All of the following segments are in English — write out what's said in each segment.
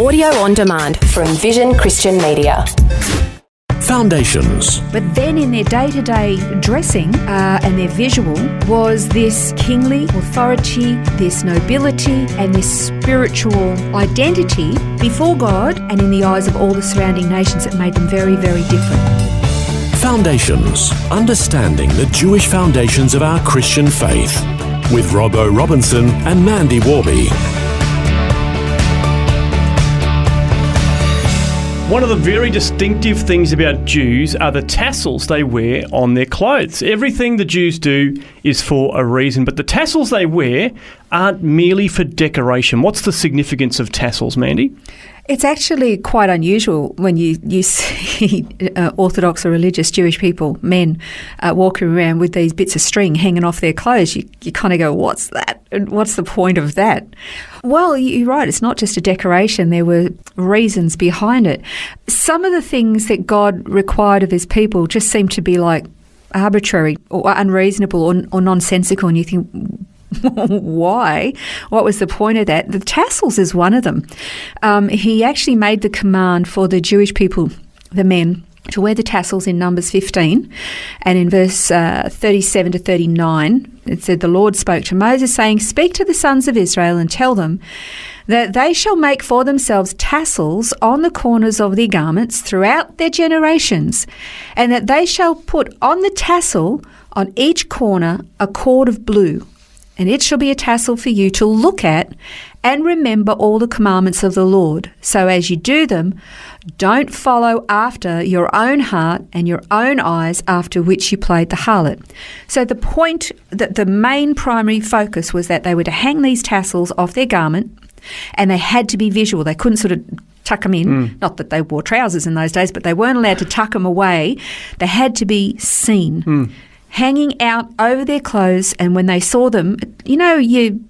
Audio on demand from Vision Christian Media. Foundations. But then in their day-to-day dressing and their visual was this kingly authority, this nobility and this spiritual identity before God and in the eyes of all the surrounding nations that made them very, very different. Foundations. Understanding the Jewish foundations of our Christian faith. With Robbo Robinson and Mandy Warby. One of the very distinctive things about Jews are the tassels they wear on their clothes. Everything the Jews do is for a reason, but the tassels they wear aren't merely for decoration. What's the significance of tassels, Mandy? It's actually quite unusual when you see Orthodox or religious Jewish people, men, walking around with these bits of string hanging off their clothes. You kind of go, what's that? And what's the point of that? Well, you're right. It's not just a decoration. There were reasons behind it. Some of the things that God required of his people just seem to be like arbitrary or unreasonable or nonsensical, and you think, why? What was the point of that? The tassels is one of them. He actually made the command for the Jewish people, the men, to wear the tassels in Numbers 15. And in verse 37 to 39, it said, "The Lord spoke to Moses, saying, Speak to the sons of Israel and tell them that they shall make for themselves tassels on the corners of their garments throughout their generations, and that they shall put on the tassel on each corner a cord of blue. And it shall be a tassel for you to look at and remember all the commandments of the Lord. So as you do them, don't follow after your own heart and your own eyes after which you played the harlot." So the point, that the main primary focus was that they were to hang these tassels off their garment, and they had to be visual. They couldn't sort of tuck them in. Not that they wore trousers in those days, but they weren't allowed to tuck them away. They had to be seen. Hanging out over their clothes, and when they saw them, you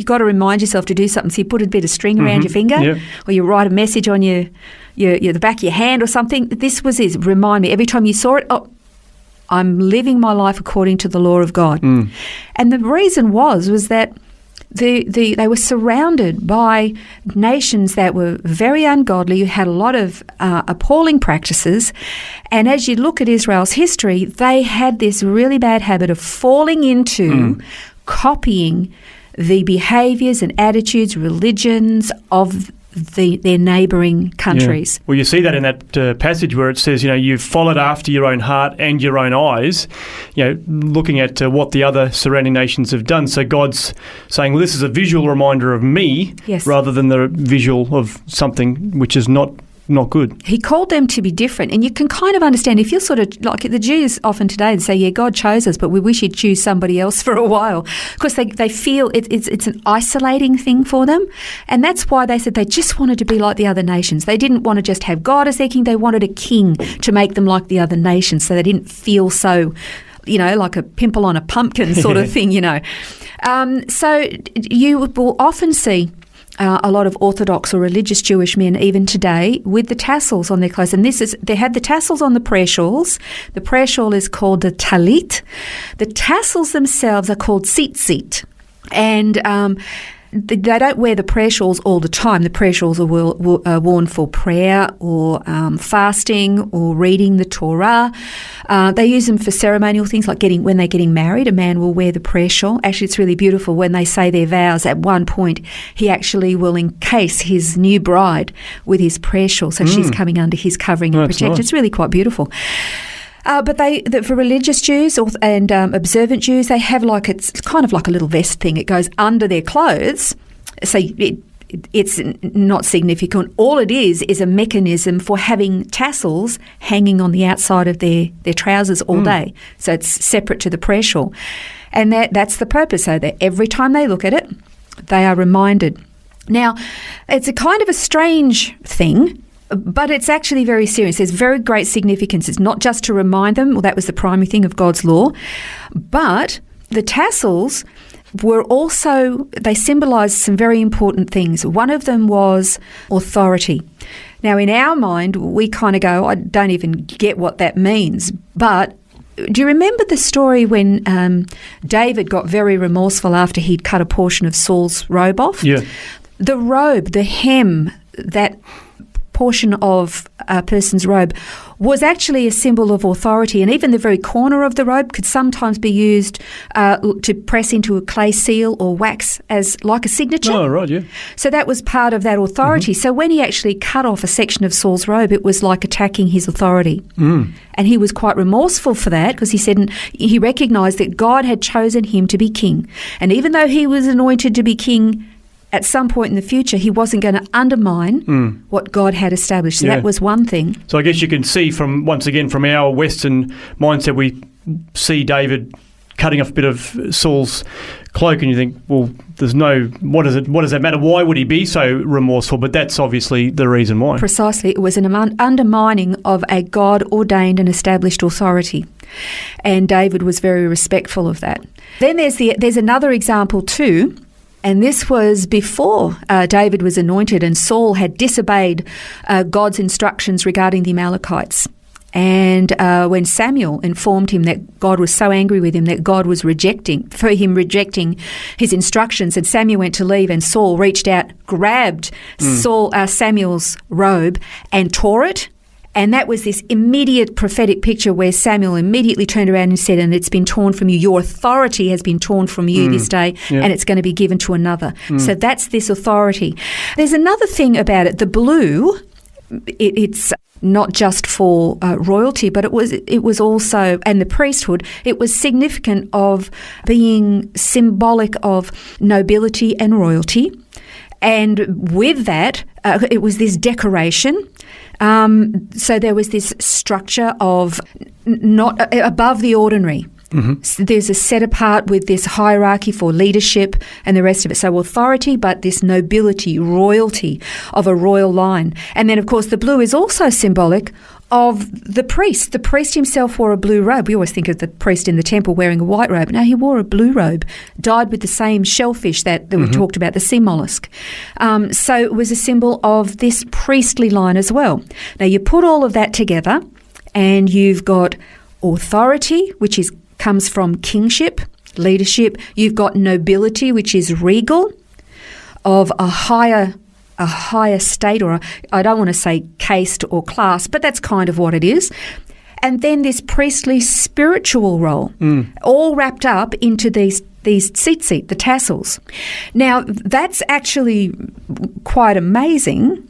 got to remind yourself to do something. So you put a bit of string around your finger, or you write a message on the back of your hand or something. This was it. Remind me every time you saw it. Oh, I'm living my life according to the law of God. And the reason was that they were surrounded by nations that were very ungodly, who had a lot of appalling practices. And as you look at Israel's history, they had this really bad habit of falling into copying the behaviours and attitudes, religions of their neighbouring countries. Yeah. Well, you see that in that passage where it says, you've followed after your own heart and your own eyes, looking at what the other surrounding nations have done. So God's saying, well, this is a visual reminder of me, rather than the visual of something which is not good. He called them to be different. And you can kind of understand, if you're sort of like the Jews often today, they say, God chose us, but we wish he'd choose somebody else for a while. Because they feel it's an isolating thing for them. And that's why they said they just wanted to be like the other nations. They didn't want to just have God as their king. They wanted a king to make them like the other nations, so they didn't feel so, like a pimple on a pumpkin sort of thing, So you will often see a lot of Orthodox or religious Jewish men even today with the tassels on their clothes. And they had the tassels on the prayer shawls. The prayer shawl is called the talit. The tassels themselves are called tzitzit. And they don't wear the prayer shawls all the time. The prayer shawls are worn for prayer or fasting or reading the Torah. They use them for ceremonial things like when they're getting married. A man will wear the prayer shawl. Actually, it's really beautiful when they say their vows. At one point, he actually will encase his new bride with his prayer shawl, so she's coming under his covering and protection. Nice. It's really quite beautiful. But for religious Jews and observant Jews, they have it's kind of like a little vest thing. It goes under their clothes, so it's not significant. All it is a mechanism for having tassels hanging on the outside of their trousers all day. So it's separate to the prayer shawl, and that's the purpose. So that every time they look at it, they are reminded. Now, it's a kind of a strange thing, but it's actually very serious. There's very great significance. It's not just to remind them, well, that was the primary thing of God's law, but the tassels were also, they symbolised some very important things. One of them was authority. Now, in our mind, we kind of go, I don't even get what that means. But do you remember the story when David got very remorseful after he'd cut a portion of Saul's robe off? Yeah. The robe, the hem that portion of a person's robe was actually a symbol of authority, and even the very corner of the robe could sometimes be used to press into a clay seal or wax as like a signature. Oh, right, yeah. So that was part of that authority. So when he actually cut off a section of Saul's robe, it was like attacking his authority. And he was quite remorseful for that, because he said, and he recognised that God had chosen him to be king. And even though he was anointed to be king, at some point in the future, he wasn't going to undermine what God had established. So that was one thing. So I guess you can see from our Western mindset, we see David cutting off a bit of Saul's cloak, and you think, well, there's no, what does that matter? Why would he be so remorseful? But that's obviously the reason why. Precisely. It was an undermining of a God-ordained and established authority. And David was very respectful of that. Then there's another example too. And this was before David was anointed and Saul had disobeyed God's instructions regarding the Amalekites. And when Samuel informed him that God was so angry with him that God was rejecting his instructions, and Samuel went to leave, and Saul reached out, grabbed Samuel's robe and tore it. And that was this immediate prophetic picture where Samuel immediately turned around and said, and it's been torn from you. Your authority has been torn from you this day, and it's going to be given to another. So that's this authority. There's another thing about it. The blue, it's not just for royalty, but it was also, and the priesthood, it was significant of being symbolic of nobility and royalty. And with that, it was this decoration. So there was this structure of not above the ordinary. So there's a set apart with this hierarchy for leadership and the rest of it. So authority, but this nobility, royalty of a royal line. And then, of course, the blue is also symbolic of the priest. The priest himself wore a blue robe. We always think of the priest in the temple wearing a white robe. No, he wore a blue robe, dyed with the same shellfish that we talked about, the sea mollusk. So it was a symbol of this priestly line as well. Now, you put all of that together and you've got authority, which comes from kingship, leadership. You've got nobility, which is regal, of a higher state, or I don't want to say caste or class, but that's kind of what it is. And then this priestly spiritual role, all wrapped up into these tzitzit, the tassels. Now, that's actually quite amazing,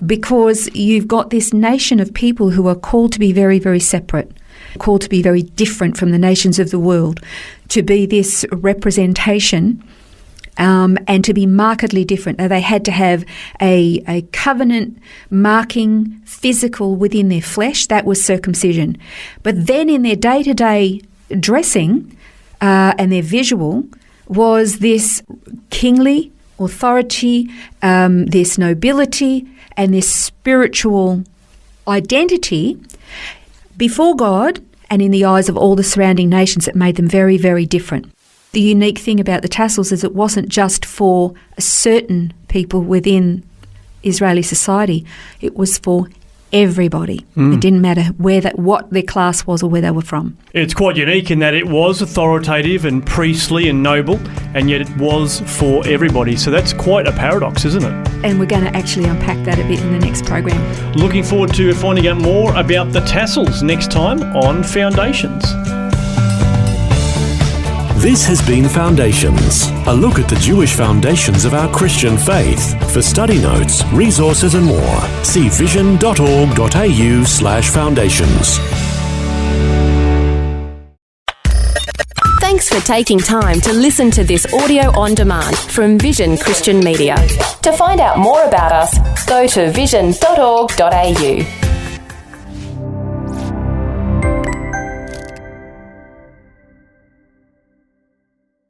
because you've got this nation of people who are called to be very, very separate, called to be very different from the nations of the world, to be this representation and to be markedly different. Now, they had to have a covenant marking physical within their flesh. That was circumcision. But then in their day-to-day dressing and their visual was this kingly authority, this nobility, and this spiritual identity before God and in the eyes of all the surrounding nations. That made them very, very different. The unique thing about the tassels is it wasn't just for certain people within Israeli society. It was for everybody. It didn't matter what their class was or where they were from. It's quite unique in that it was authoritative and priestly and noble, and yet it was for everybody. So that's quite a paradox, isn't it? And we're going to actually unpack that a bit in the next program. Looking forward to finding out more about the tassels next time on Foundations. This has been Foundations, a look at the Jewish foundations of our Christian faith. For study notes, resources and more, see vision.org.au/foundations. Thanks for taking time to listen to this audio on demand from Vision Christian Media. To find out more about us, go to vision.org.au.